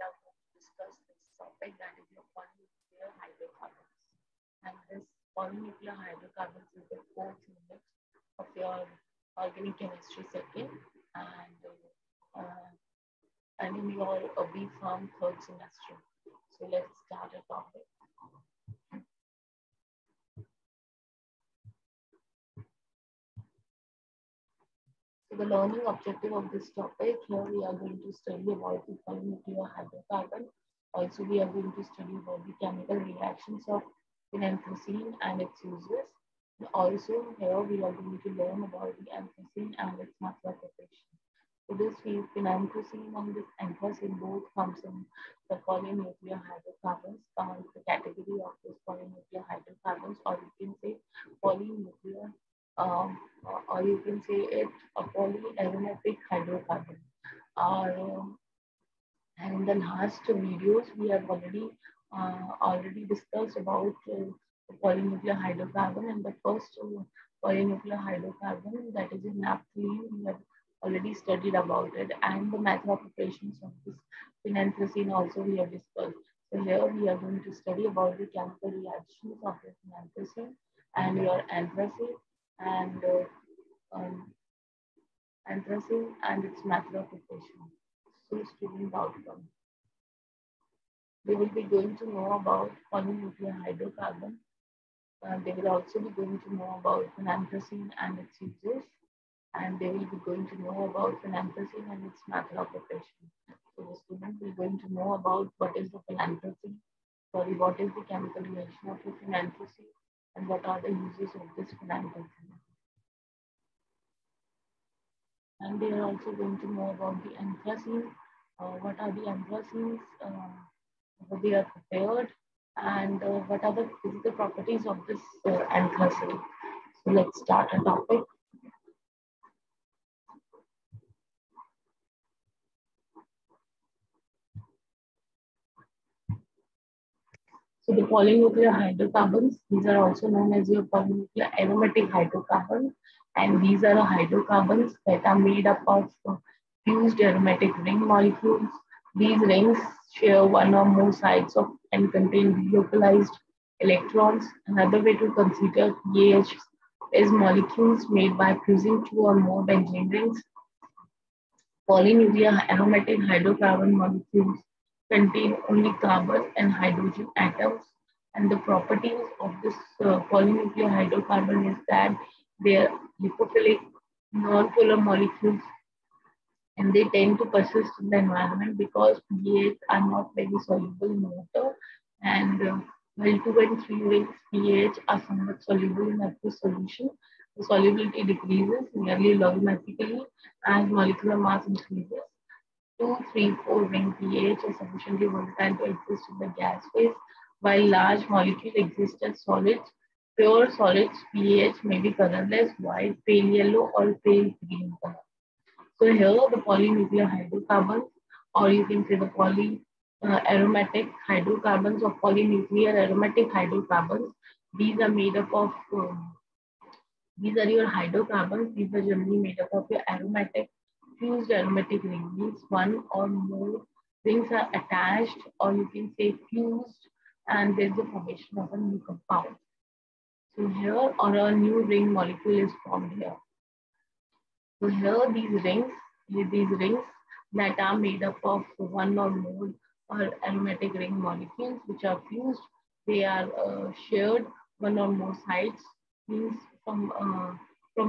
are going to discuss this topic, that is your polynuclear hydrocarbons. And this polynuclear hydrocarbons is the fourth unit of your organic chemistry second, and in your B Farm third semester. So let's start a topic. So the learning objective of this topic, here we are going to study about the polynuclear hydrocarbon. Also, we are going to study about the chemical reactions of phenanthrene and its uses. And also, here we are going to learn about the anthracene and its method of preparation. So this phenanthrene and this anthracene both comes in the polynuclear hydrocarbons, the category of this polynuclear hydrocarbons, or you can say polynuclear um, or you can say it a polyaromatic hydrocarbon. And in the last videos, we have already discussed about the polynuclear hydrocarbon, and the first polynuclear hydrocarbon, that is in naphthalene. We have already studied about it, and the method of preparations of this phenanthrene also we have discussed. So here we are going to study about the chemical reactions of the phenanthrene and your anthracene and anthracene and its method of preparation. So student outcome. They will be going to know about polynuclear hydrocarbon. They will also be going to know about phenanthrene and its uses. And they will be going to know about phenanthrene and its method of preparation. So the student will going to know about what is the phenanthrene, what is the chemical reaction of the phenanthrene, and what are the uses of this phenanthrene. And they are also going to know about the anthracene, what are the anthracenes, how they are prepared, and what are the physical properties of this anthracene. So let's start a topic. So the polynuclear hydrocarbons, these are also known as your polynuclear aromatic hydrocarbons, and these are the hydrocarbons that are made up of fused aromatic ring molecules. These rings share one or more sides of and contain localized electrons. Another way to consider PAH is molecules made by fusing two or more benzene rings. Polynuclear aromatic hydrocarbon molecules contain only carbon and hydrogen atoms, and the properties of this polynuclear hydrocarbon is that they are lipophilic, non-polar molecules, and they tend to persist in the environment because pH are not very soluble in water, and while 2 and 3 rings pH are somewhat soluble in aqueous solution. The solubility decreases nearly logarithmically as molecular mass increases. 2, 3, 4 ring pH is sufficiently volatile to exist in the gas phase, while large molecules exist as solids. Pure solids pH may be colorless, white, pale yellow, or pale green color. So here the polynuclear hydrocarbons, or you can say the aromatic hydrocarbons or polynuclear aromatic hydrocarbons, these are made up of these are your hydrocarbons. These are generally made up of your aromatic fused aromatic ring. Means one or more rings are attached, or you can say fused, and there's the formation of a new compound. So here, or a new ring molecule is formed here. So here these rings that are made up of one or more or aromatic ring molecules which are fused, they are shared one or more sides, means from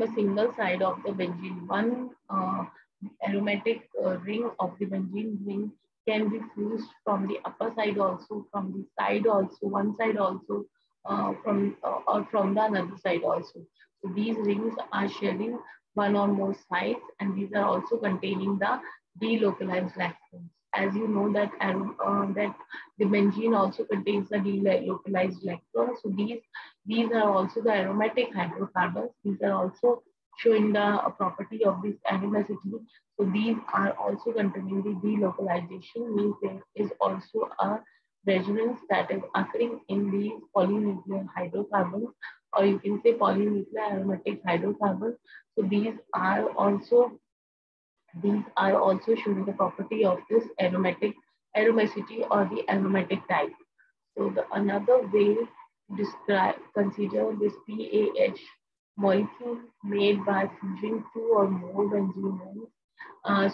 a single side of the benzene. One aromatic ring of the benzene ring can be fused from the upper side also, from the side also, one side also, or from the another side also. So these rings are sharing one or more sides, and these are also containing the delocalized electrons. As you know that that the benzene also contains the delocalized electrons. So these are also the aromatic hydrocarbons. These are also showing the property of this aromaticity. So these are also containing the delocalization, means there is also a resonance that is occurring in these polynuclear hydrocarbons, or you can say polynuclear aromatic hydrocarbons. So these are also showing the property of this aromatic aromacity or the aromatic type. So the another way to describe consider this PAH molecule made by fusing two or more benzene rings.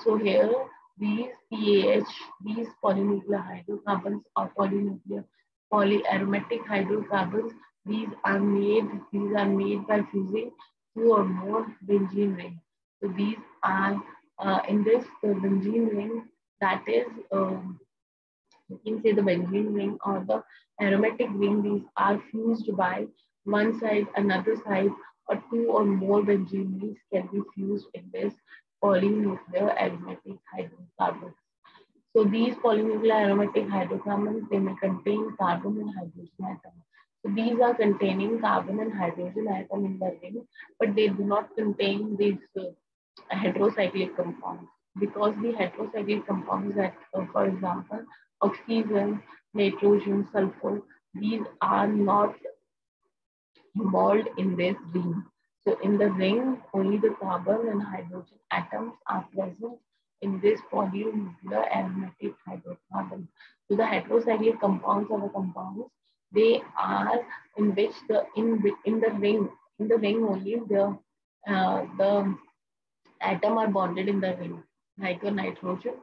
So here these PAH, these polynuclear hydrocarbons or polynuclear polyaromatic hydrocarbons, these are made by fusing two or more benzene rings. So these are in this the benzene ring, that is you can say the benzene ring or the aromatic ring. These are fused by one side, another side, or two or more benzene rings can be fused in this polynuclear aromatic hydrocarbons. So these polynuclear aromatic hydrocarbons, they may contain carbon and hydrogen atoms. So these are containing carbon and hydrogen atom in the ring, but they do not contain these heterocyclic compounds, because the heterocyclic compounds that, for example, oxygen, nitrogen, sulfur, these are not involved in this ring. So in the ring, only the carbon and hydrogen atoms are present in this polynuclear aromatic hydrocarbon. So the heterocyclic compounds are the compounds, they are in which the ring only the atom are bonded in the ring, like a nitrogen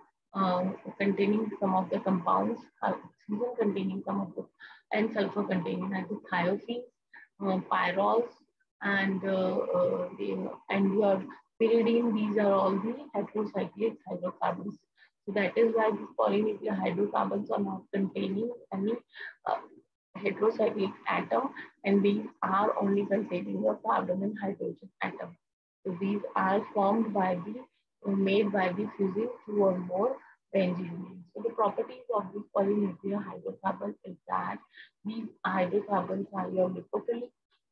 containing some of the compounds, oxygen containing some of the, and sulfur containing like the thiophene, pyrols, and your pyridine. These are all the heterocyclic hydrocarbons. So that is why these polynuclear hydrocarbons are not containing any uh, heterocyclic atom, and these are only containing the carbon and hydrogen atom. So these are formed by the made by the fusing two or more benzene rings. So the properties of this polynuclear hydrocarbon is that these hydrocarbons are your lipophilic,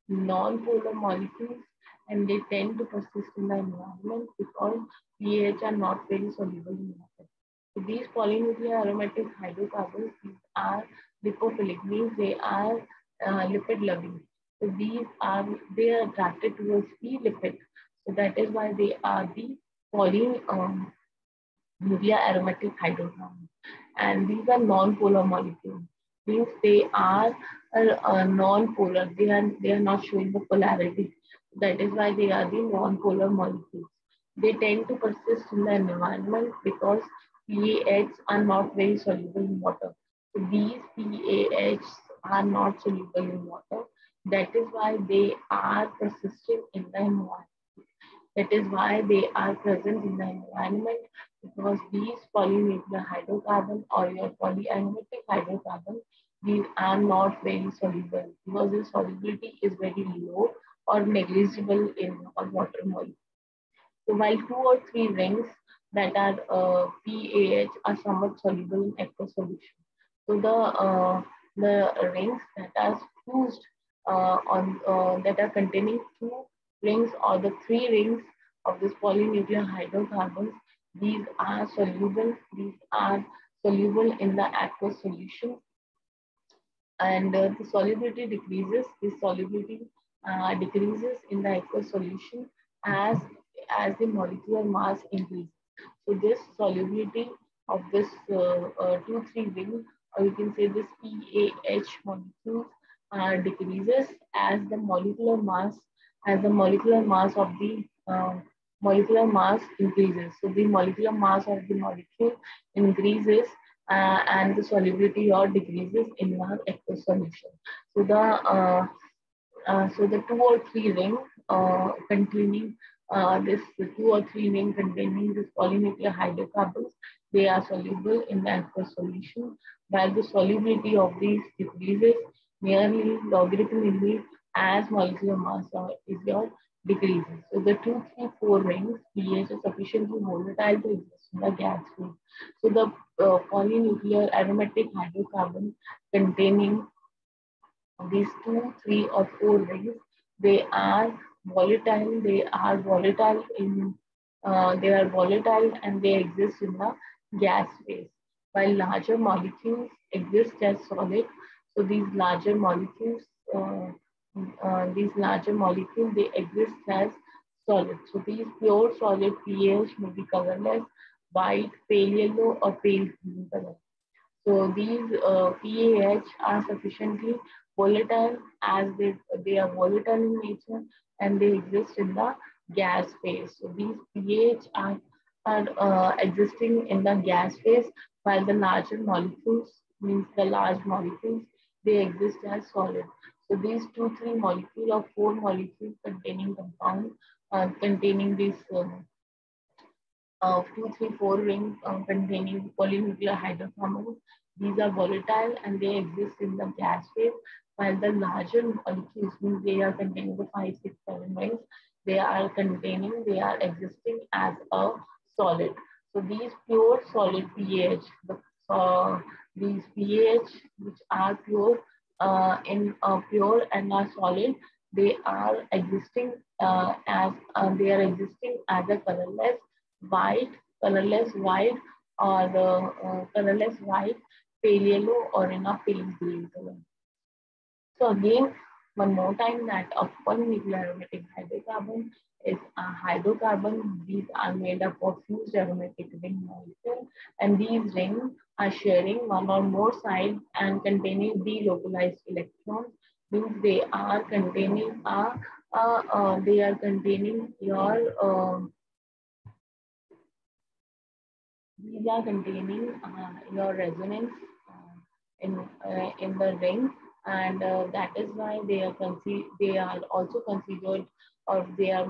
non-polar molecules, and they tend to persist in the environment because pH are not very soluble in water. So these polynuclear aromatic hydrocarbons, these are lipophilic, means they are lipid loving. So they are attracted towards the lipid. So that is why they are the polynuclear aromatic hydrocarbons. And these are non-polar molecules. Means they are non-polar. They are not showing the polarity. That is why they are the non-polar molecules. They tend to persist in the environment because PAHs are not very soluble in water. So these PAHs are not soluble in water. That is why they are persisting in the environment. That is why they are present in the environment, because these polynuclear hydrocarbon or your polyaromatic hydrocarbon, these are not very soluble because the solubility is very low or negligible in a water molecule. So while two or three rings that are PAH are somewhat soluble in aqueous solution. So the rings that are fused on that are containing two rings or the three rings of this polynuclear hydrocarbons, these are soluble. These are soluble in the aqueous solution, and the solubility decreases. The solubility decreases in the aqueous solution as the molecular mass increases. So this solubility of this 2,3 ring, or you can say this PAH molecule, decreases as the molecular mass of the molecular mass increases. So the molecular mass of the molecule increases, and the solubility or decreases in our aqueous solution. So the two or three ring containing this two or three ring containing this polynuclear hydrocarbons, they are soluble in the aqueous solution, while the solubility of these decreases nearly logarithmically as molecular mass is your decreases. So the 2, 3, 4 rings pH is sufficiently volatile to exist in the gas phase. So the polynuclear aromatic hydrocarbon containing these 2, 3, or 4 rings, they are volatile. They are volatile and they exist in the gas phase. While larger molecules exist as solid, so these larger molecules, they exist as solid. So these pure solid pH may be colorless, white, pale yellow, or pale green color. So these PAH are sufficiently volatile as they are volatile in nature and they exist in the gas phase. So these pH are existing in the gas phase while the larger molecules, means the large molecules, they exist as solid. So these 2, 3 molecules or 4 molecules containing compound containing this 2, 3, 4 rings containing polynuclear hydrocarbons. These are volatile and they exist in the gas phase, while the larger molecules, means they are containing the 5, 6, 7 rings, they are existing as a solid. So these pure solid pH, these pH which are pure pure and are solid, they are existing as a white, colorless white, or colorless white, pale yellow, or in a pale green color. So again, one more time that a polynuclear aromatic hydrocarbon is a hydrocarbon. These are made up of fused aromatic ring molecules, and these rings are sharing one or more sides and containing delocalized electrons. Means they are containing these are containing your resonance in the ring, and that is why they are also considered, or they are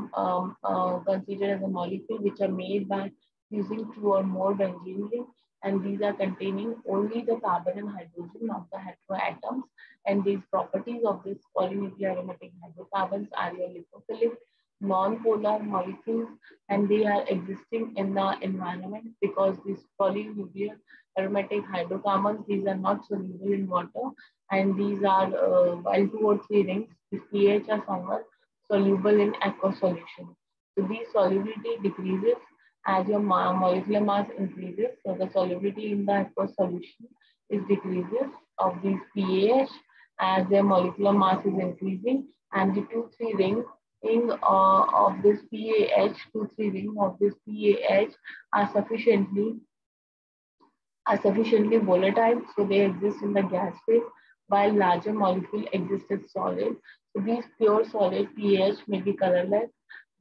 considered as a molecule which are made by using 2 or more benzene rings, and these are containing only the carbon and hydrogen, not the heteroatoms. And these properties of this polynuclear aromatic hydrocarbons are your lipophilic, non-polar molecules, and they are existing in the environment because these polynuclear aromatic hydrocarbons, these are not soluble in water, and these are while 2 or 3 rings, the pH are somewhat soluble in aqueous solution. So the solubility decreases as your molecular mass increases. So the solubility in the aqueous solution is decreases of these pH as their molecular mass is increasing, and the 2, 3 ring of this PAH, 2, 3 ring of this PAH are sufficiently volatile, so they exist in the gas phase, while larger molecule exist as solid. So these pure solid pH may be colorless,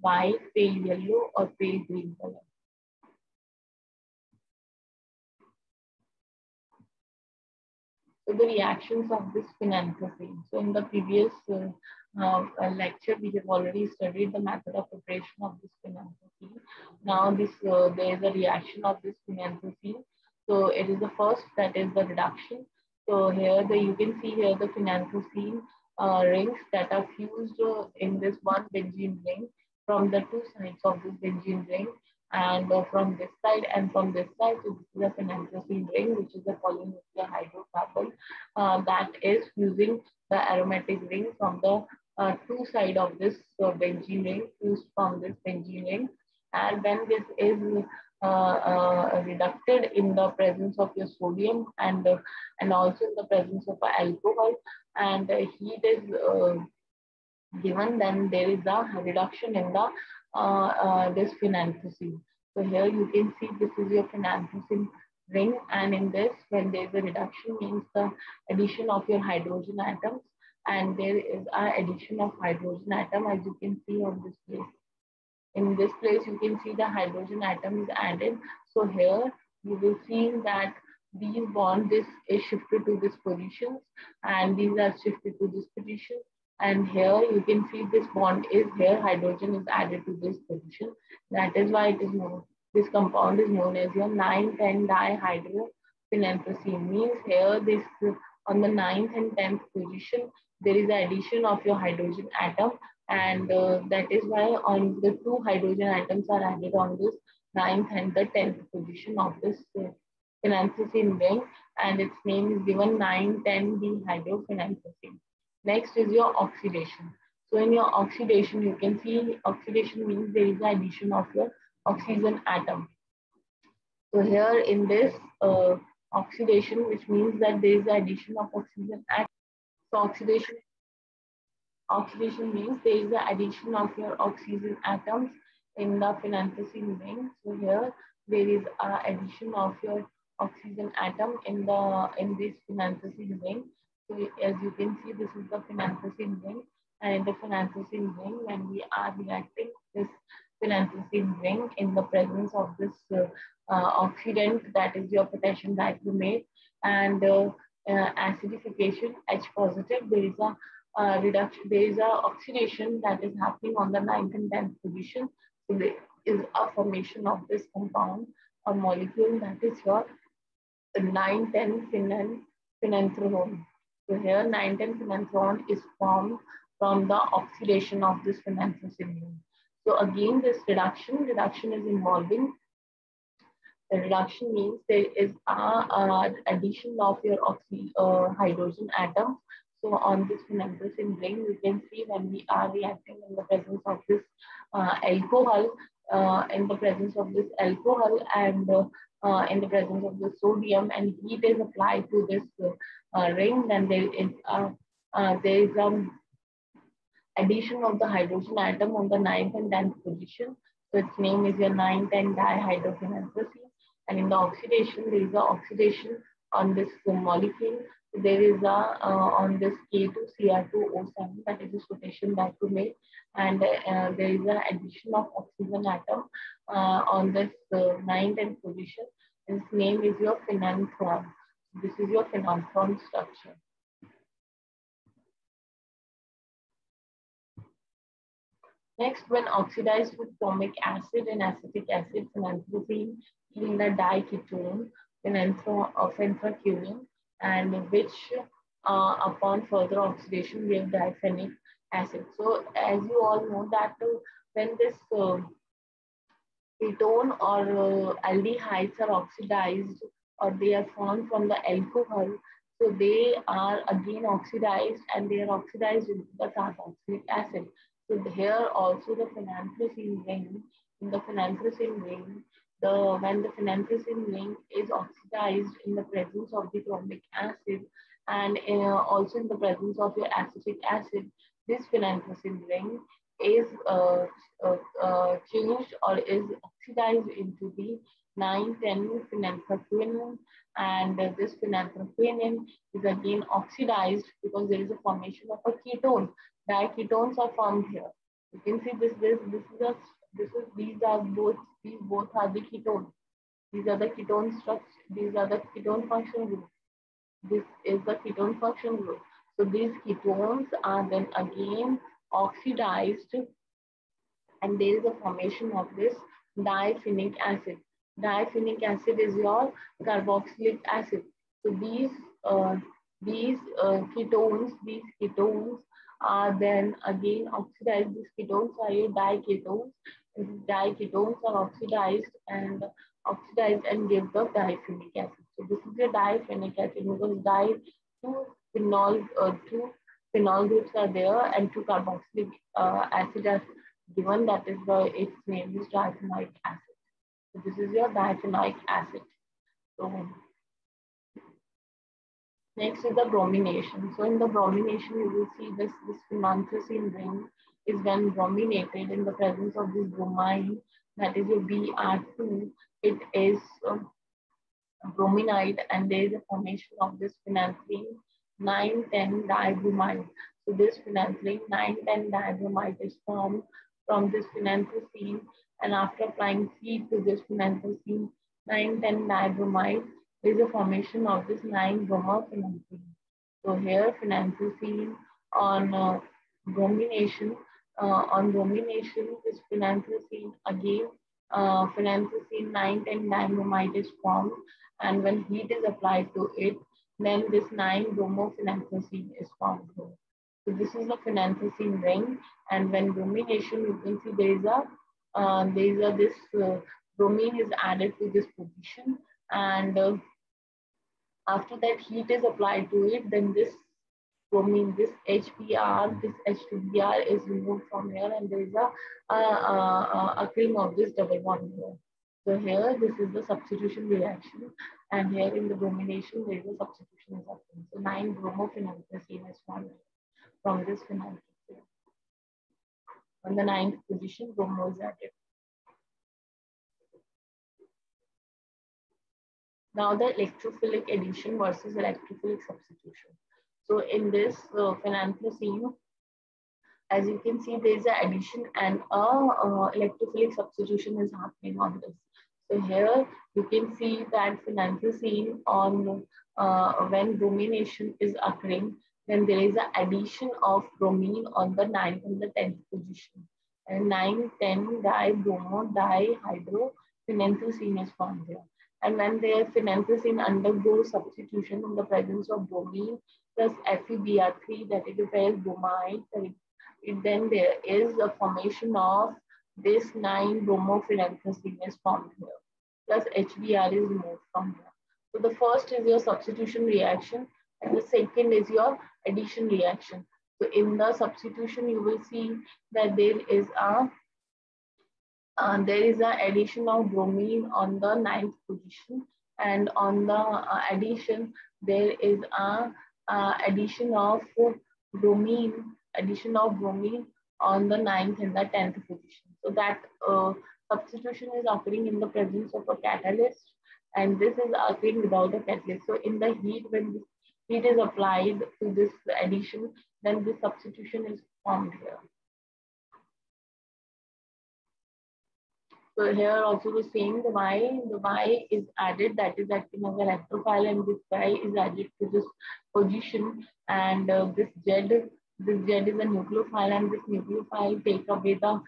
white, pale yellow, or pale green color. So the reactions of this phenanthrene. So in the previous lecture, we have already studied the method of preparation of this phenanthrene. Now there is a reaction of this phenanthrene. So it is the first, that is the reduction. So here you can see here the phenanthrene rings that are fused in this one benzene ring from the 2 sides of this benzene ring, and from this side and from this side. So this is a phenanthrene ring, which is a polynuclear hydrocarbon that is fusing the aromatic ring from the 2 sides of this benzene ring, fused from this benzene ring. And when this is reducted in the presence of your sodium, and also in the presence of alcohol, and heat is given, then there is a reduction in the this phenanthrene. So here you can see this is your phenanthrene ring, and in this, when there is a reduction, means the addition of your hydrogen atoms, and there is a addition of hydrogen atom, as you can see on this place. In this place, you can see the hydrogen atom is added. So here you will see that these bonds, this is shifted to this position, and these are shifted to this position. And here you can see this bond is here, hydrogen is added to this position. That is why it is known, this compound is known as your 9,10 dihydrophenanthrene. Means here this on the 9th and 10th position, there is the addition of your hydrogen atom, and that is why on the 2 hydrogen atoms are added on this 9th and the 10th position of this phenanthrene ring, and its name is given 9,10 dihydrophenanthrene. Next is your oxidation. So in your oxidation, you can see oxidation means there is the addition of your oxygen atom. So here in this oxidation, which means that there is the addition of oxygen atom. So oxidation means there is the addition of your oxygen atoms in the phenanthrene ring. So here there is a addition of your oxygen atom in this phenanthrene ring. So as you can see, this is the phenanthrene ring, and in the phenanthrene ring, when we are reacting this phenanthrene ring in the presence of this oxidant, that is your potassium dichromate, and acidification H positive, there is a reduction, there is a oxidation that is happening on the 9th and 10th position. So there is a formation of this compound or molecule, that is your 9,10 phenanthrone. So here 9,10 phenanthrone is formed from the oxidation of this phenanthrene. So again, this reduction is involving, the reduction means there is a addition of your hydrogen atom. So on this phenanthrene ring, you can see when we are reacting in the presence of this alcohol, and in the presence of the sodium, and heat is applied to this ring, then there is addition of the hydrogen atom on the 9th and 10th position. So its name is your 9,10 dihydrophenanthrene. And in the oxidation, there is a oxidation on this molecule. So there is a on this K2Cr2O7, that is a potassium dichromate, and there is an addition of oxygen atom on this 9th and position. Its name is your phenanthrone. This is your phenanthrone structure. Next, when oxidized with formic acid and acetic acid, phenanthrene yield a diketone, phenanthrocumene, and which upon further oxidation give diphenolic acid. So as you all know that when this ketone or aldehydes are oxidized, or they are formed from the alcohol, so they are again oxidized, and they are oxidized into the carboxylic acid. So here also the phenanthrene ring, in the phenanthrene ring, when the phenanthrene ring is oxidized in the presence of the chromic acid, and also in the presence of your acetic acid, this phenanthrene ring is changed or is oxidized into the 9,10 phenanthrocyanine, and this phenanthrocyanine is again oxidized because there is a formation of a ketone. Diketones are formed here. You can see these both are the ketones. These are the ketone structure. These are the ketone function group. This is the ketone function group. So these ketones are then again oxidized, and there is a formation of this diphenic acid. Diphenic acid is your carboxylic acid. So these ketones are then again oxidized. These ketones are your diketones. And these diketones are oxidized and give the diphenic acid. So this is your diphenic acid because two phenol groups are there and two carboxylic acid are given, that is why its name is diphenoic acid. So this is your diphenoic acid. So next is the bromination. So in the bromination, you will see this phenanthrene ring is when brominated in the presence of this bromine, that is your Br2. It is brominide, and there is a formation of this phenanthrene 9,10 dibromide. So this phenanthrene 9,10 dibromide is formed from this phenanthrene, and after applying heat to this phenanthrene 9,10 dibromide, there is a formation of this 9-bromophenanthrene. So here phenanthrene on bromination, this phenanthrene again, phenanthrene 9,10 dibromide is formed, and when heat is applied to it, then this 9-bromophenanthrene is formed here. So this is the phenanthrene ring, and when bromination, you can see this bromine is added to this position, and after that heat is applied to it, then this bromine, this HBr, this H2Br is removed from here, and there is a cream of this double bond here. So here, this is the substitution reaction, and here in the bromination, there is a substitution is happening. So 9-bromophenanthrene is formed from this phenanthrene. On the 9th position, bromo is added. Now the electrophilic addition versus electrophilic substitution. So in this phenanthrene, as you can see, there is an addition and a electrophilic substitution is happening on this. So here you can see that phenanthrene on when bromination is occurring, then there is an addition of bromine on the 9th and the 10th position. And 9, 10 dibromo dihydrophenanthrene is formed here. And when the phenanthrene undergoes substitution in the presence of bromine plus FeBr3, that is bromide, then there is a formation of this 9 bromophenanthrene is formed here, plus HBr is removed from here. So the first is your substitution reaction, and the second is your addition reaction. So in the substitution, you will see that there is an addition of bromine on the 9th position, and on the addition there is a addition of bromine on the 9th and the 10th position. So that substitution is occurring in the presence of a catalyst, and this is occurring without a catalyst. So in the heat, when this heat is applied to this addition, then this substitution is formed here. So here also the same, the Y is added, that is acting as an electrophile, and this Y is added to this position, and this Z is a nucleophile, and this nucleophile take away the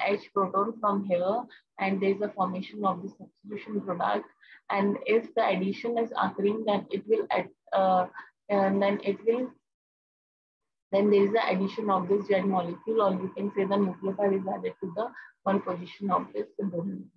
H proton from here, and there is a formation of the substitution product. And if the addition is occurring, then it will then there is the addition of this Z molecule, or you can say the nucleophile is added to the one position of this bromine.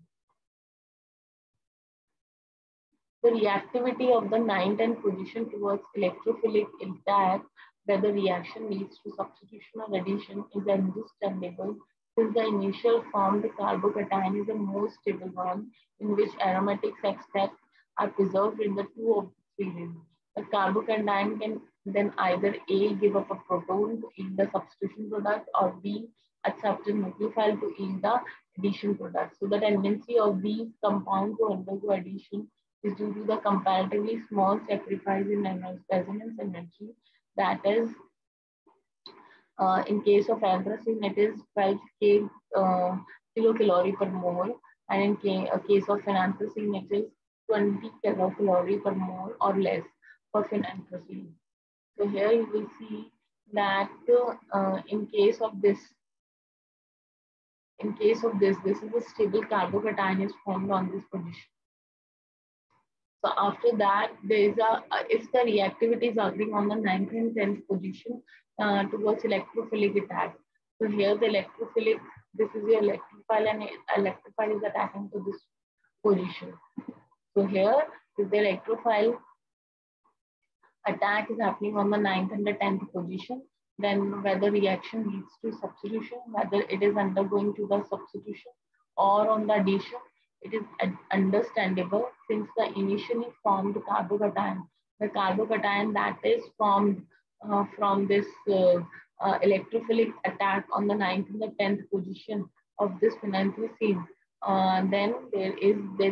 The reactivity of the 9-10 position towards electrophilic attack, where the reaction leads to substitution or addition, is understandable, since the initial form, the carbocation, is the most stable one, in which aromatic sextets are preserved in the 2 of the 3 rings. The carbocation can then either A, give up a proton to yield the substitution product, or B, accept a nucleophile to yield the addition product. So the tendency of these compounds to undergo addition is due to the comparatively small sacrifice in resonance energy. That is, in case of anthracene, it is 12 kilocalorie per mole, and in case of phenanthrene, it is 20 kilocalorie per mole or less for phenanthrene. So here you will see that in case of this, this is a stable carbocation is formed on this position. So after that, there is if the reactivity is occurring on the 9th and 10th position towards electrophilic attack. So here the electrophilic, this is your electrophile, and electrophile is attacking to this position. So here, if the electrophile attack is happening on the 9th and the 10th position, then whether reaction leads to substitution, whether it is undergoing to the substitution or on the addition, it is understandable, since the initially formed carbocation, the carbocation that is formed from this electrophilic attack on the 9th and the 10th position of this phenanthrene, then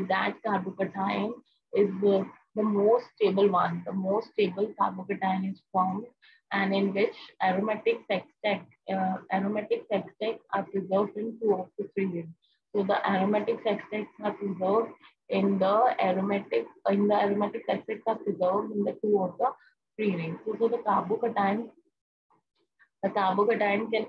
that carbocation is the most stable one. The most stable carbocation is formed, and in which aromatic sextets are preserved in 2 of the 3 rings. So the aromatic sextets are preserved in the aromatic sextets are preserved in the 2 of the 3 rings. So the carbocation can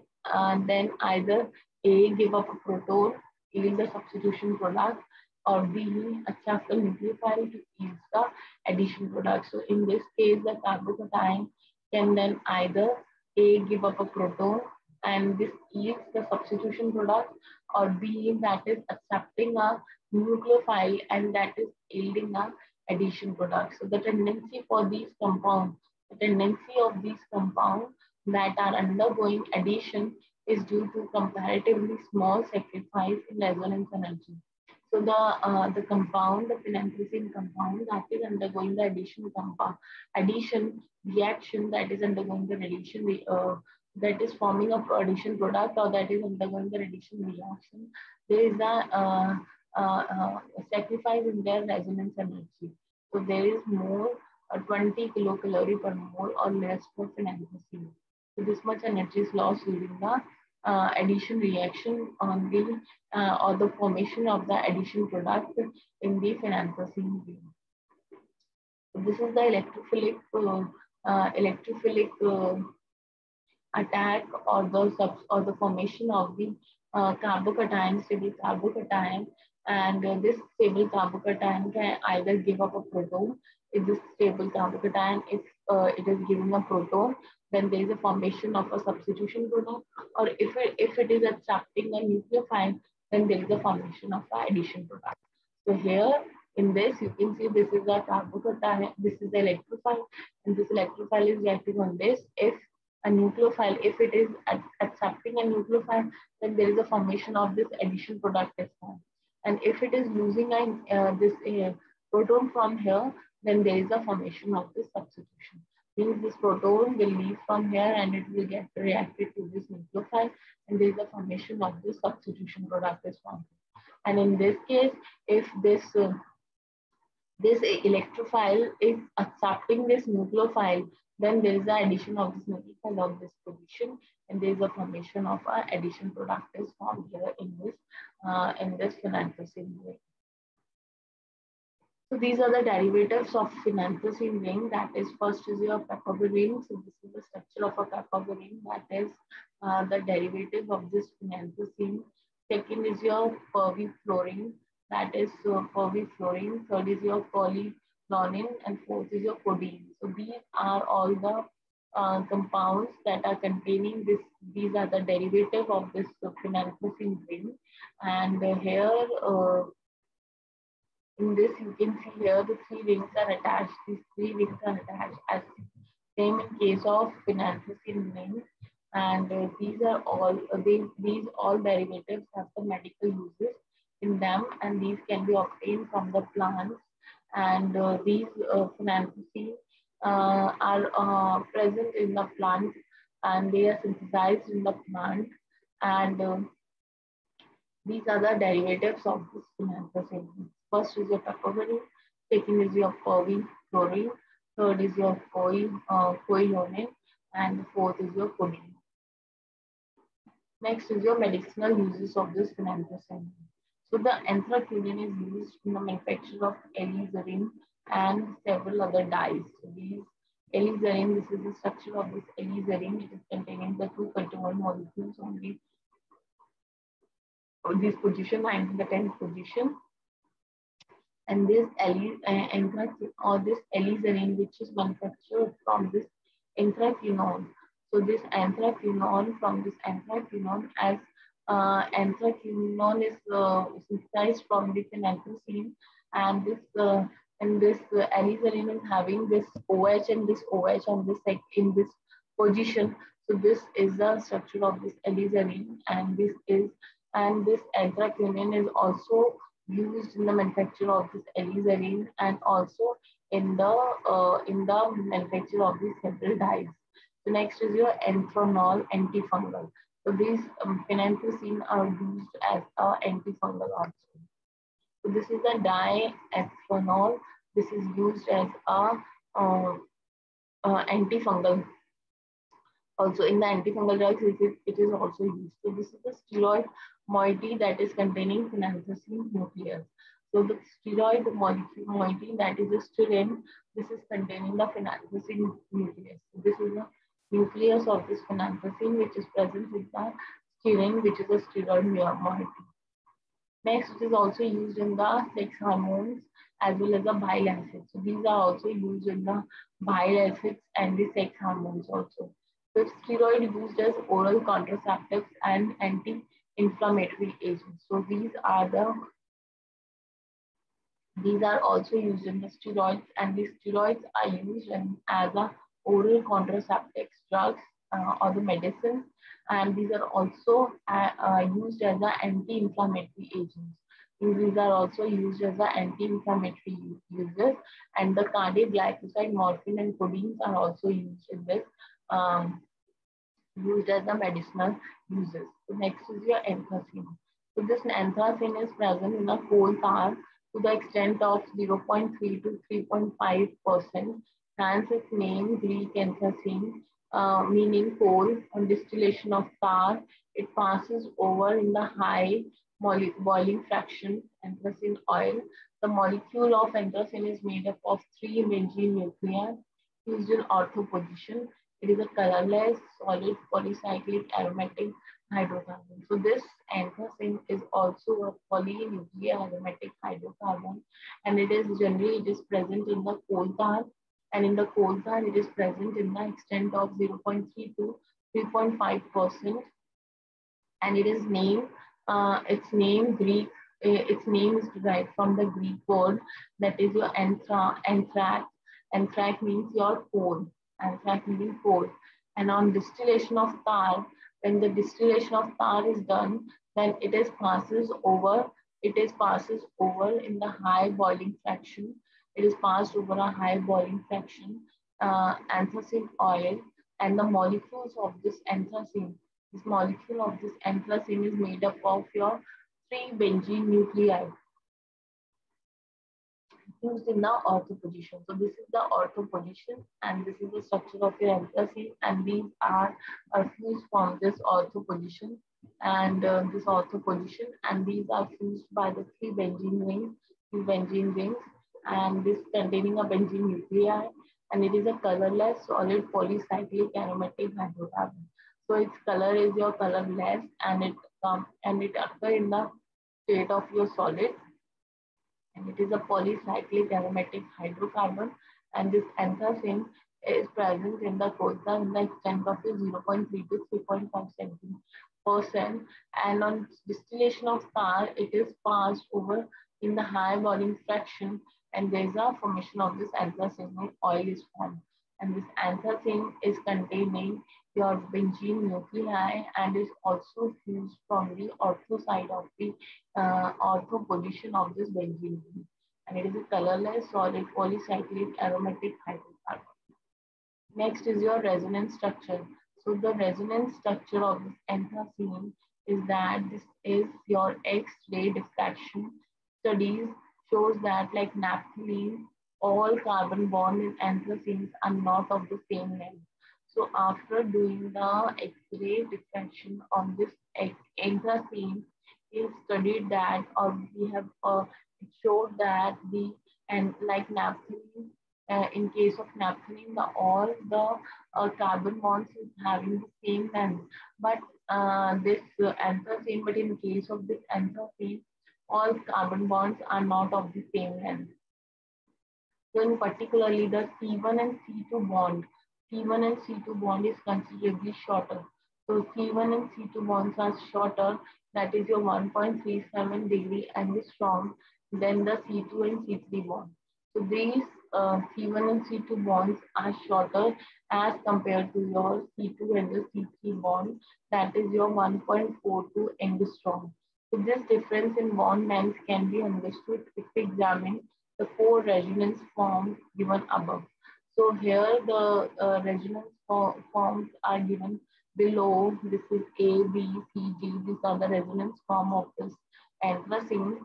then either A, give up a proton, yield the substitution product, or B, accept a nucleophile to yield the addition product. So in this case, the carbocation can then either A, give up a proton, and this yields the substitution product, or B, that is accepting a nucleophile and that is yielding a addition product. So the tendency of these compounds that are undergoing addition is due to comparatively small sacrifice in resonance energy. So the phenanthrene compound that is undergoing the addition reaction, that is undergoing the addition, that is forming a addition product, or that is undergoing the addition reaction, there is sacrifice in their resonance energy. So there is more 20 kilocalorie per mole or less for phenanthrene. So this much energy is lost during the addition reaction on the or the formation of the addition product in the phenanthrene ring. So this is the electrophilic attack or the formation of the carbocation, stable carbocation, and this stable carbocation can either give up a proton. If this stable carbocation, if it is giving a proton, then there is a formation of a substitution proton, or if it is accepting a nucleophile, then there is a formation of an addition product. So here in this, you can see this is a carbocation, this is the electrophile, and this electrophile is reacting on this. If a nucleophile, if it is accepting a nucleophile, then there is a formation of this addition product is formed. And if it is losing this proton from here, then there is a formation of this substitution. Means this proton will leave from here and it will get reacted to this nucleophile, and there is a formation of this substitution product is formed. And in this case, if this electrophile is accepting this nucleophile, then there is the addition of this nucleophile of this position, and there is a formation of an addition product is formed here in this phenanthrene ring. So these are the derivatives of phenanthrene ring. That is, first is your picobarine. So this is the structure of a picobarine. That is the derivative of this phenanthrene. Second is your perfluorine. That is perfluorine. Third is your polychlorine, and fourth is your codeine. So these are all the compounds that are containing this. These are the derivative of this phenanthrene ring. And here in this, you can see here the three rings are attached. These three rings are attached as same in case of phenanthrene ring. And these are all these all derivatives have the medical uses in them, and these can be obtained from the plants. And these phenanthrene are present in the plant, and they are synthesized in the plant. And these are the derivatives of this phenanthrene. First is your picobarine, second is your perfluorine, third is your polychlorine, and fourth is your codeine. Next is your medicinal uses of this phenanthrene. So the anthraquinone is used in the manufacture of alizarin and several other dyes. So these alizarin, this is the structure of this alizarin. It is containing the two controlled molecules on this position and the 10th position. And this anthraquinone or this alizarin, which is manufactured from this anthraquinone. So this anthraquinone, from this anthraquinone, as anthraquinone is synthesized from the phenanthrene, and this alizarin is having this OH and this OH on this in this position. So this is the structure of this alizarin, and this anthraquinone is also used in the manufacture of this alizarin and also in the manufacture of these several dyes. So next is your anthranol antifungal. So these phenanthrene are used as antifungal also. So this is the diethranol. This is used as antifungal. Also in the antifungal drugs, it is also used. So this is the steroid moiety that is containing phenanthrene nucleus. So the steroid moiety, that is the sterin, this is containing the phenanthrene nucleus. So this is the nucleus of this phenanthrene, which is present with the sterin, which is a steroid moiety. Next, it is also used in the sex hormones as well as the bile acids. So these are also used in the bile acids and the sex hormones also. So steroid used as oral contraceptives and anti-inflammatory agents. So these are also used in the steroids, and these steroids are used as a oral contraceptives, drugs, or the medicines, and these are also used as an anti-inflammatory agents. These are also used as an anti-inflammatory uses, and the cardiac glycoside, morphine, and codeine are also used in this, used as the medicinal uses. So next is your anthracene. So this anthracene is present in the coal tar to the extent of 0.3 to 3.5%. Hence its name Greek anthracene, meaning coal. On distillation of tar, it passes over in the high boiling fraction anthracene oil. The molecule of anthracene is made up of three benzene nuclei used in ortho position. It is a colorless, solid, polycyclic aromatic hydrocarbon. So this anthracene is also a polynuclear aromatic hydrocarbon, and it is present in the coal tar, and in the coal tar it is present in the extent of 0.3 to 3.5%, and it is named its name is derived from the Greek word that is your anthrax. Anthrax means your coal. Anthrax meaning coal. And on distillation of tar, when the distillation of tar is done, then it is passes over in the high boiling fraction. It is passed over a high boiling fraction anthracene oil, and the molecules of this molecule of this anthracene is made up of your three benzene nuclei used in the ortho position. So this is the ortho position, and this is the structure of your anthracene, and these are fused from this ortho position and this ortho position, and these are fused by the three benzene rings, and this containing a benzene nuclei, and it is a colorless solid polycyclic aromatic hydrocarbon. So its color is your colorless, and it occurs in the state of your solid, and it is a polycyclic aromatic hydrocarbon, and this anthracene is present in the coal tar in the extent of 0.3 to 3.5%, and on distillation of tar it is passed over in the high boiling fraction, and there is a formation of this anthracene when oil is formed, and this anthracene is containing your benzene nuclei and is also fused from the ortho side of the ortho position of this benzene ring, and it is a colorless solid polycyclic aromatic hydrocarbon. Next is your resonance structure. So the resonance structure of this anthracene is that this is your X-ray diffraction. Studies shows that like naphthalene, all carbon bond in anthracenes are not of the same length. So after doing the X-ray diffraction on this anthracene, we have studied that, or we have showed that and like naphthalene, in case of naphthalene, all the carbon bonds is having the same length. But this anthracene, but in case of this anthracene, all carbon bonds are not of the same length. So in particularly the C1 and C2 bond, C1 and C2 bond is considerably shorter. So C1 and C2 bonds are shorter, that is your 1.37 degree angstrom than the C2 and C3 bond. So these C1 and C2 bonds are shorter as compared to your C2 and the C3 bond, that is your 1.42 angstrom. So this difference in bond length can be understood if we examine the four resonance forms given above. So here the resonance forms are given below. This is A, B, C, D. These are the resonance form of this anthracene.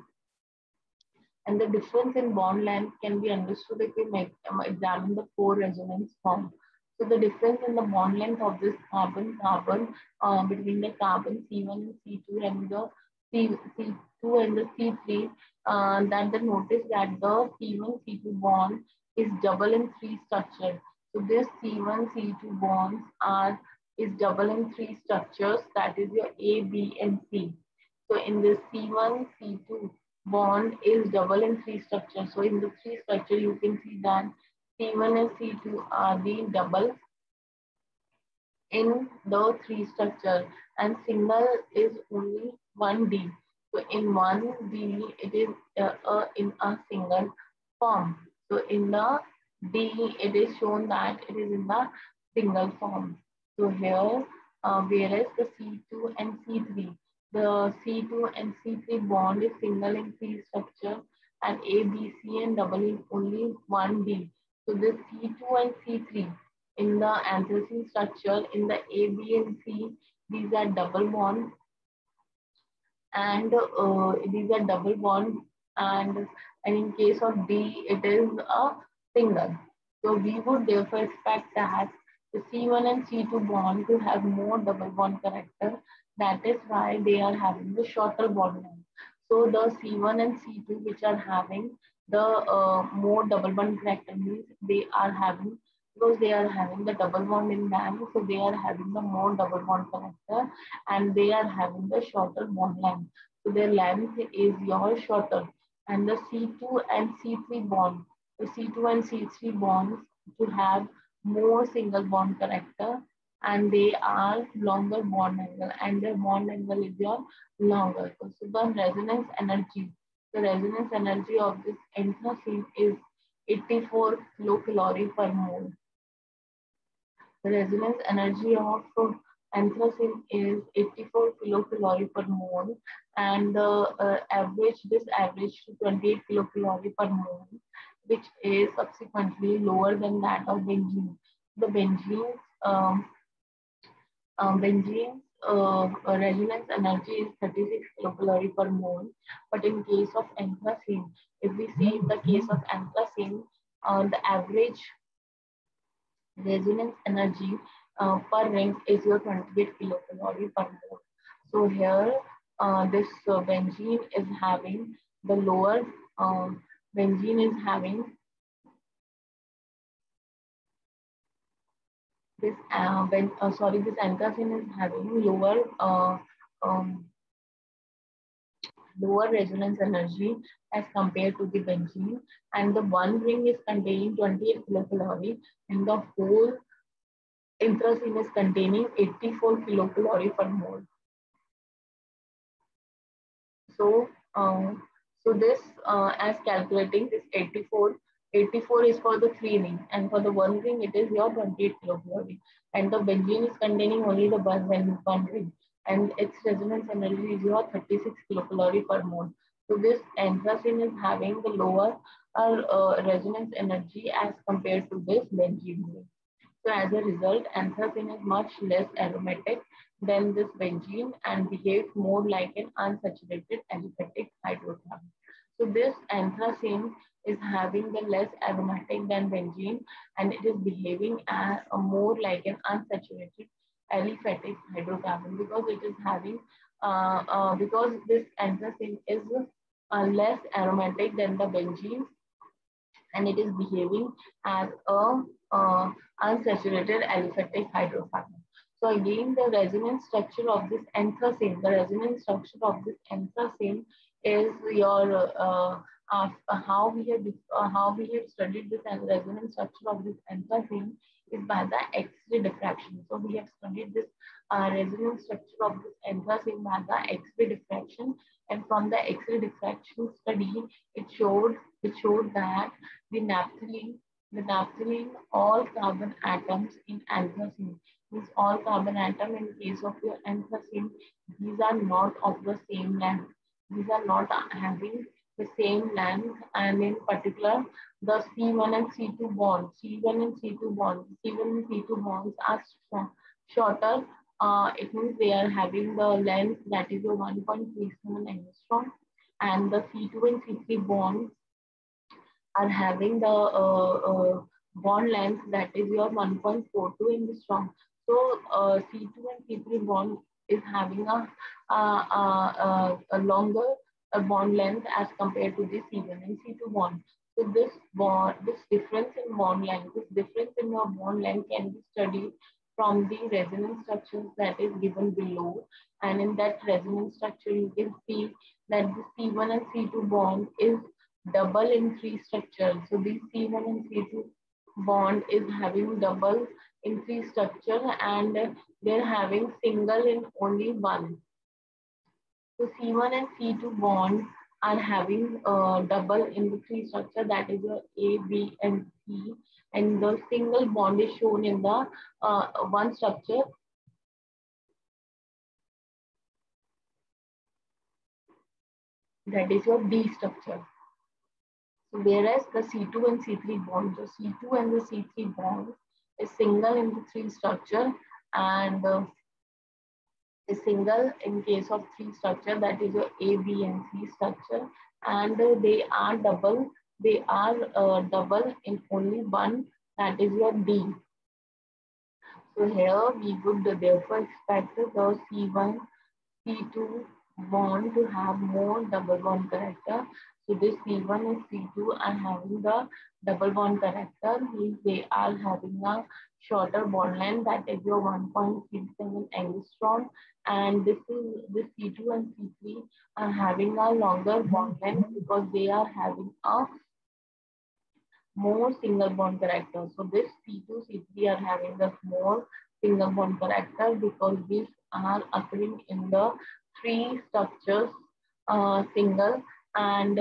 And the difference in bond length can be understood if we examine the four resonance forms. So the difference in the bond length of this carbon-carbon between the carbon C1 and C2 and the C2 and the C3, that the notice that the C1 C2 bond is double in three structure. So this C1 C2 bonds is double in three structures, that is your A, B, and C. So in this C1 C2 bond is double in three structures. So in the three structure you can see that C1 and C2 are the double in the three structure, and single is only 1D. So in 1D it is in a single form. So in the D it is shown that it is in the single form. So here whereas the C2 and C3, the C2 and C3 bond is single in C structure, and A, B, C and double in only 1D. So this C2 and C3 in the anthracene structure, in the A, B, and C, these are double bond, and it is a double bond, and in case of D it is a single. So we would therefore expect that the C1 and C2 bond to have more double bond character. That is why they are having the shorter bond length. So the C1 and C2 which are having the more double bond character means they are having, because they are having the double bond in them, so they are having the more double bond character, and they are having the shorter bond length. So their length is your shorter. And the C2 and C3 bond, the C2 and C3 bonds to have more single bond character, and they are longer bond angle, and their bond angle is your longer. So the resonance energy of this anthracene is 84 kilocalorie per mole. The resonance energy of anthracene is 84 kilocalorie per mole, and the this average to 28 kilocalorie per mole, which is subsequently lower than that of benzene. The benzene's resonance energy is 36 kilocalorie per mole, but in case of anthracene, if we see in the case of anthracene, the average resonance energy per ring is your 28 kilocalorie per mole. So here, this benzene is having the lower, benzene is having this, this anthracene is having um, lower resonance energy as compared to the benzene, and the one ring is containing 28 kilocalorie, and the whole anthracene is containing 84 kilocalorie per mole. So, this as calculating this 84 is for the 3 ring, and for the 1 ring it is your 28 kilocalorie, and the benzene is containing only the one ring, and its resonance energy is your 36 kilocalorie per mole. So this anthracene is having the lower resonance energy as compared to this benzene ring. So as a result, anthracene is much less aromatic than this benzene and behaves more like an unsaturated aliphatic hydrocarbon. So this anthracene is having the less aromatic than benzene, and it is behaving as a more like an unsaturated aliphatic hydrocarbon, because it is having because this anthracene is less aromatic than the benzene, and it is behaving as a unsaturated aliphatic hydrocarbon. So again, the resonance structure of this anthracene, is your how we have studied this resonance structure of this anthracene is by the X-ray diffraction. So we have studied this resonance structure of this anthracene by the X-ray diffraction, and from the X-ray diffraction study, it showed that the naphthalene, all carbon atoms in anthracene, means all carbon atom in case of your anthracene, these are not of the same length. These are not having the same length, and in particular, the C1 and C2 bonds, C1 and C2 bonds are shorter. It means they are having the length that is a 1.37 angstrom, and the C2 and C3 bonds are having the bond length that is your 1.42 angstrom. So C2 and C3 bond is having a longer bond length as compared to the C1 and C2 bond. So this difference in bond length, this difference in your bond length can be studied from the resonance structures that is given below. And in that resonance structure, you can see that the C1 and C2 bond is double in 3 structures. So this C1 and C2 bond is having double in 3 structure, and they're having single in only 1. So C1 and C2 bond are having double in the 3 structure, that is your A, B, and C, and the single bond is shown in the one structure, that is your D structure. So whereas the C2 and C3 bond, the C2 and the C3 bond is single in the 3 structure, and A single in case of three structure, that is your A, B, and C structure, and They are double in only one, that is your D. So here we would therefore expect the C1, C2 bond to have more double bond character. So this C1 and C2 are having the double bond character, means they are having a shorter bond length, that is your 1.37 angstrom, and this C2 and C3 are having a longer bond length because they are having a more single bond character. So this C2, C3 are having the more single bond character because these are occurring in the three structures, single and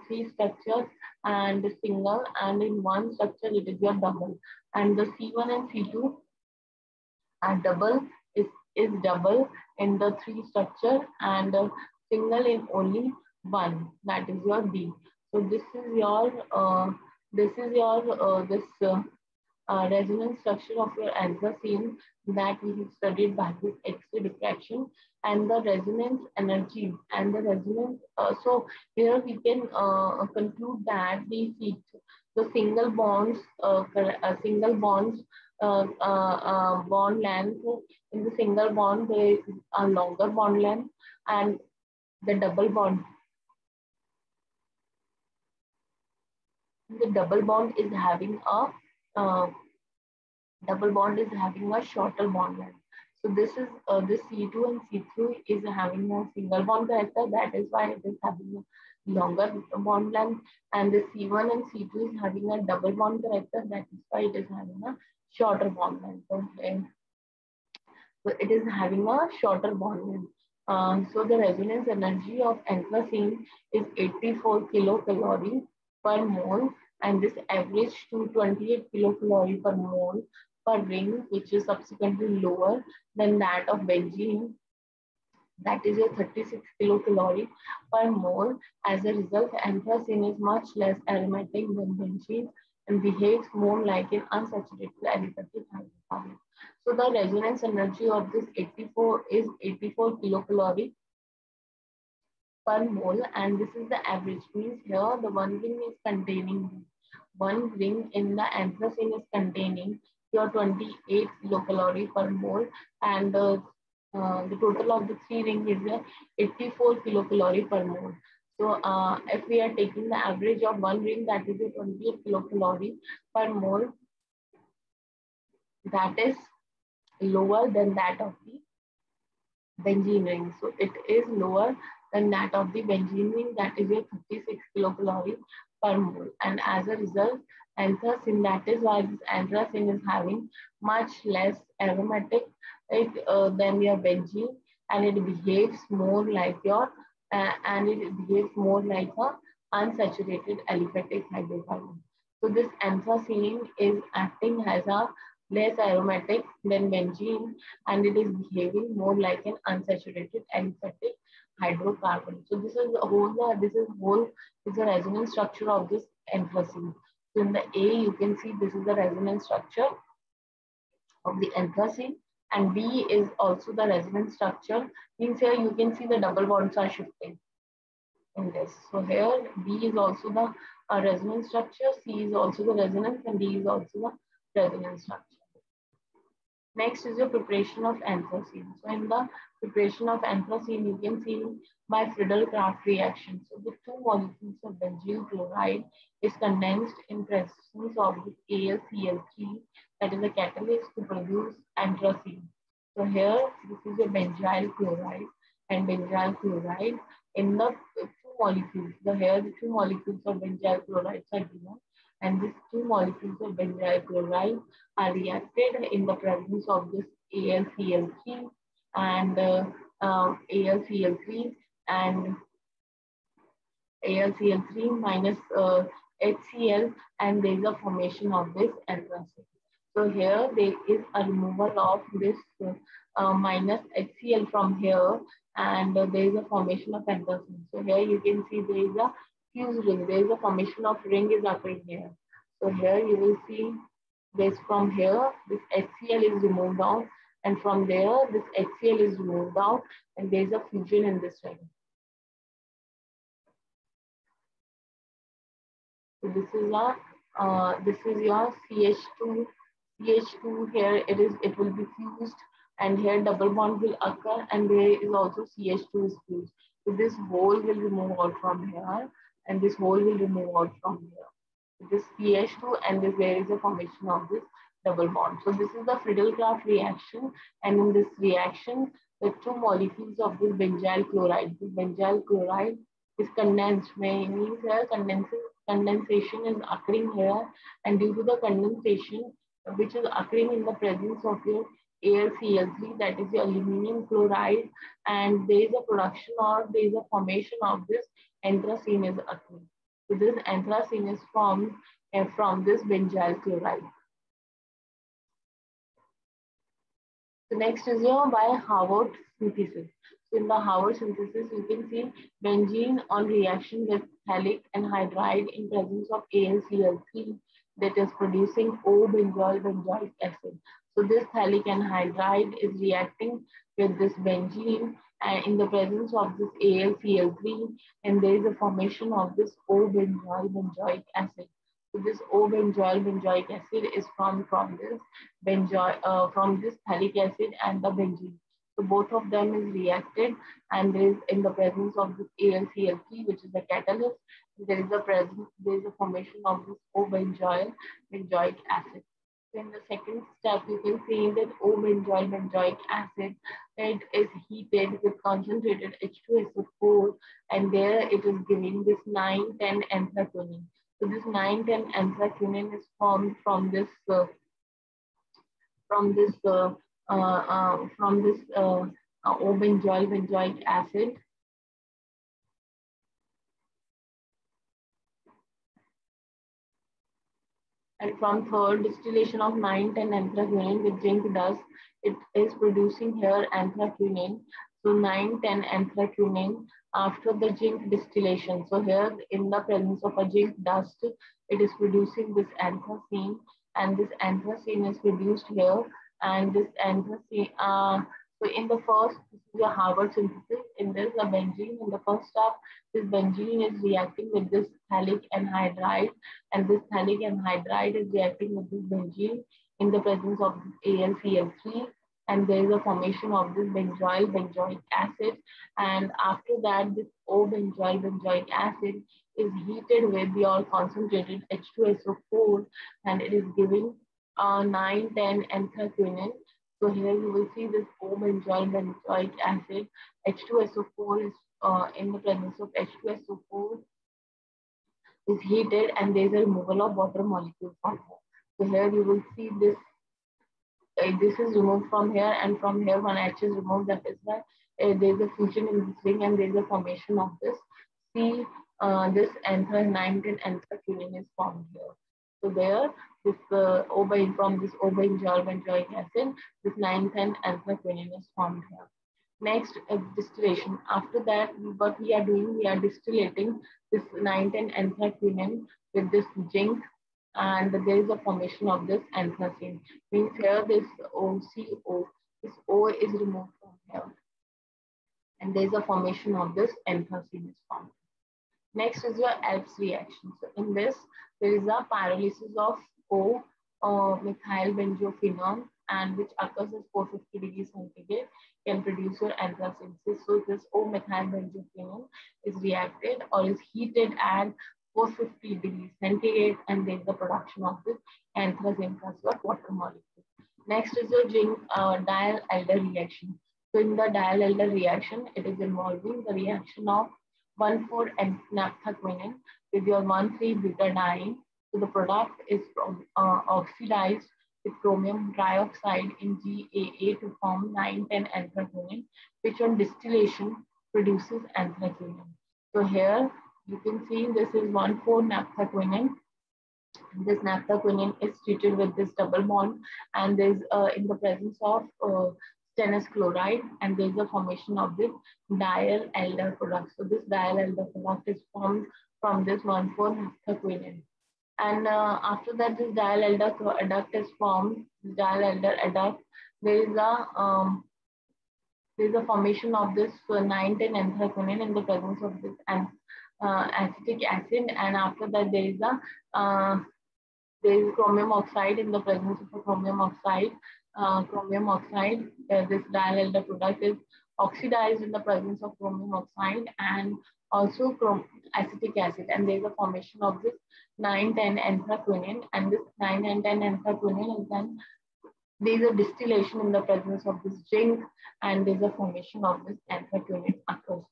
three structures and single, and in one structure it is your double. And the C1 and C2 are double, is double in the three structure, and single in only one, that is your D. So this resonance structure of your anthracene that we have studied by this X-ray diffraction, and the resonance energy and the resonance. So here we can conclude that the single bonds bond length. In the single bond there is a longer bond length, and the double bond is having a uh, double bond is having a shorter bond length. So this C2 and C3 is having a single bond character. That is why it is having a longer bond length. And the C1 and C2 is having a double bond character. That is why it is having a shorter bond length. Okay. So it is having a shorter bond length. So the resonance energy of anthracene is 84 kilocalorie per mole, and this averaged to 28 kilocalorie per mole per ring, which is subsequently lower than that of benzene, that is your 36 kilocalorie per mole. As a result, anthracene is much less aromatic than benzene and behaves more like an unsaturated aliphatic hydrocarbon. So the resonance energy of this 84 is 84 kilocalorie per mole, and this is the average. Means here the one ring in the anthracene is containing your 28 kilocalorie per mole, and the total of the three ring is 84 kilocalorie per mole. So if we are taking the average of one ring, that is a 28 kilocalorie per mole, that is lower than that of the benzene ring. So it is lower than that of the benzene ring, that is a 36 kilocalorie per mole. And as a result, anthracene, that is why this anthracene is having much less aromatic than your benzene, and it behaves more like your a unsaturated aliphatic hydrocarbon. So this anthracene is acting as a less aromatic than benzene, and it is behaving more like an unsaturated aliphatic hydrocarbon. So this is the resonance structure of this anthracene. So in the A, you can see this is the resonance structure of the anthracene, and B is also the resonance structure. Means here you can see the double bonds are shifting in this. So here B is also the resonance structure, C is also the resonance, and D is also the resonance structure. Next is the preparation of anthracene. So in the preparation of anthracene, you can see by Friedel-Crafts reaction. So the two molecules of benzyl chloride is condensed in presence of the AlCl3, that is a catalyst to produce anthracene. So here this is a benzyl chloride and benzyl chloride in the two molecules. So here the two molecules of benzyl chloride are given, and these two molecules of benzyl chloride are reacted in the presence of this AlCl3 and AlCl3 and AlCl3 minus HCl, and there is a formation of this anthracene. So here there is a removal of this minus HCl from here, and there is a formation of anthracene. So here you can see there is a fused ring. There is a formation of ring is occurring here. So here you will see this from here. This HCl is removed out, And from there, this HCl is removed out and there is a fusion in this ring. So this is your CH2. CH2 here it will be fused, and here double bond will occur, and there is also CH2 is fused. So this hole will remove out from here, and this hole will remove out from here. So this CH2 and this there is a formation of this double bond. So this is the Friedel-Crafts reaction, and in this reaction, the two molecules of this benzyl chloride. This benzyl chloride is condensed, means here condensation is occurring here, and due to the condensation which is occurring in the presence of your AlCl3, that is your aluminum chloride, and there is a production or there is a formation of this anthracene is occurring. So this anthracene is formed from this benzyl chloride. So next is your by Haworth synthesis. So in the Haworth synthesis, you can see benzene on reaction with phthalic anhydride in presence of AlCl3 that is producing O-benzoyl benzoic acid. So this phthalic anhydride is reacting with this benzene and in the presence of this AlCl3, and there is a formation of this O-benzoyl benzoic acid. So this O-benzoyl benzoic acid is formed from this phthalic acid and the benzene. So both of them is reacted, and there is in the presence of this AlCl3, which is a catalyst, there is a formation of this O-benzoyl benzoic acid. So in the second step, you can see that O-benzoyl benzoic acid, it is heated with concentrated H2SO4, and there it is giving this 9,10-anthraquinone. So this 9,10-anthraquinone is formed from this O-benzoyl benzoic acid. And from third distillation of 9,10-anthraquinone with zinc dust, it is producing here anthraquinone. So 9,10-anthraquinone after the zinc distillation. So here in the presence of a zinc dust, it is producing this anthracene, and this anthracene is produced here. And this anthracene, so in the first, this is a Haworth synthesis. In this, the benzene, in the first step, this benzene is reacting with this phthalic anhydride, and this phthalic anhydride is reacting with this benzene in the presence of this AlCl3, and there is a formation of this benzoyl benzoic acid. And after that, this O-benzoyl benzoic acid is heated with your concentrated H2SO4, and it is giving 9,10-anthraquinone. So here you will see this O-benzoyl benzoic acid. H2SO4 is in the presence of H2SO4 is heated, and there is a removal of water molecules from here. So here you will see this. This is removed from here, and from here one H is removed. That is why there is a fusion in this ring, and there is a formation of this this 9,10-anthraquinone is formed here. So there, this from this O-benzoyl benzoic acid, this 9,10-anthraquinone is formed here. Next, distillation. After that, what we are doing, we are distillating this 9,10-anthraquinone with this zinc, and there is a formation of this anthracene. Means here this OCO, this O is removed from here, and there is a formation of this anthracene is formed. Next is your Alps reaction. So in this, there is a pyrolysis of O-methyl benzophenone, and which occurs at 450 degrees centigrade, can produce your anthracene. So this O-methyl benzophenone is reacted or is heated at 450 degrees centigrade, and there is the production of this anthracene plus your water molecule. Next is your zinc dial-Alder reaction. So in the dial-Alder reaction, it is involving the reaction of 1,4-naphthaquinone with your 1,3-butadiene. So the product is oxidized with chromium trioxide in GAA to form 9,10-anthraquinone, which on distillation produces anthraquinone. So here you can see this is 1,4-naphthaquinone. This naphthaquinone is treated with this double bond, and there's in the presence of stannous chloride, and there's a formation of this dial-Alder product. So this dial-Alder product is formed from this 1,4-naphthaquinone. And after that, this dial-Alder adduct is formed. This dial-Alder adduct there is a formation of this 9,10-anthraquinone in the presence of this acetic acid, and after that there is chromium oxide in the presence of a chromium oxide. This dialkyl product is oxidized in the presence of chromium oxide and also acetic acid, and there is a formation of this 9,10-anthraquinone, and this 9,10-anthraquinone is then there is a distillation in the presence of this zinc, and there is a formation of this anthraquinone occurs.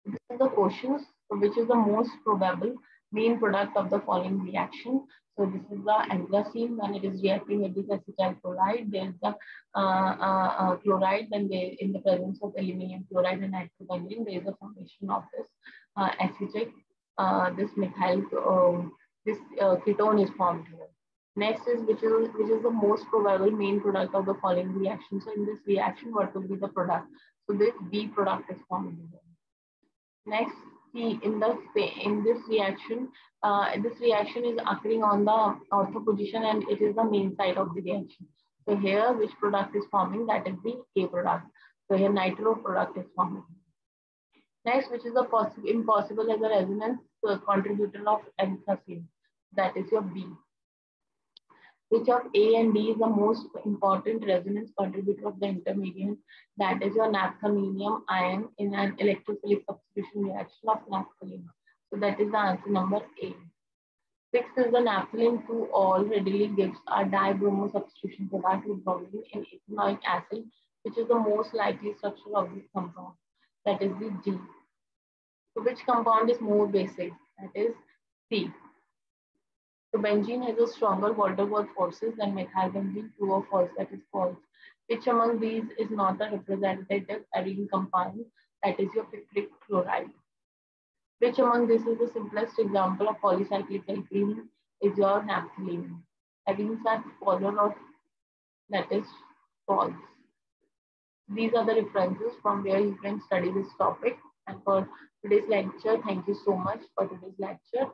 This is the questions. So which is the most probable main product of the following reaction? So this is the anthracene when it is reacting with this acetyl chloride. There is the chloride, then there in the presence of aluminum chloride and nitrobenzene, there is a formation of this acetic, this methyl, this ketone is formed here. Next is which is the most probable main product of the following reaction. So in this reaction, what will be the product? So this B product is formed here. Next, see in this reaction is occurring on the ortho position, and it is the main site of the reaction. So here, which product is forming? That is the A product. So here, nitro product is forming. Next, which is the impossible as a resonance contributor of anthracene? That is your B. Which of A and D is the most important resonance contributor of the intermediate? That is your naphthalenium ion in an electrophilic substitution reaction of naphthalene. So that is the answer number A. Sixth is the naphthalene 2-all readily gives a dibromo substitution product with bromine in ethanoic acid, which is the most likely structure of this compound. That is the G. So which compound is more basic? That is C. So benzene has a stronger van der Waals forces than methylbenzene. True or false? That is false. Which among these is not a representative arene compound? That is your picric chloride. Which among these is the simplest example of polycyclic alkene? Is your naphthalene. Arenes are polar or that is false. These are the references from where you can study this topic. And for today's lecture, thank you so much for today's lecture.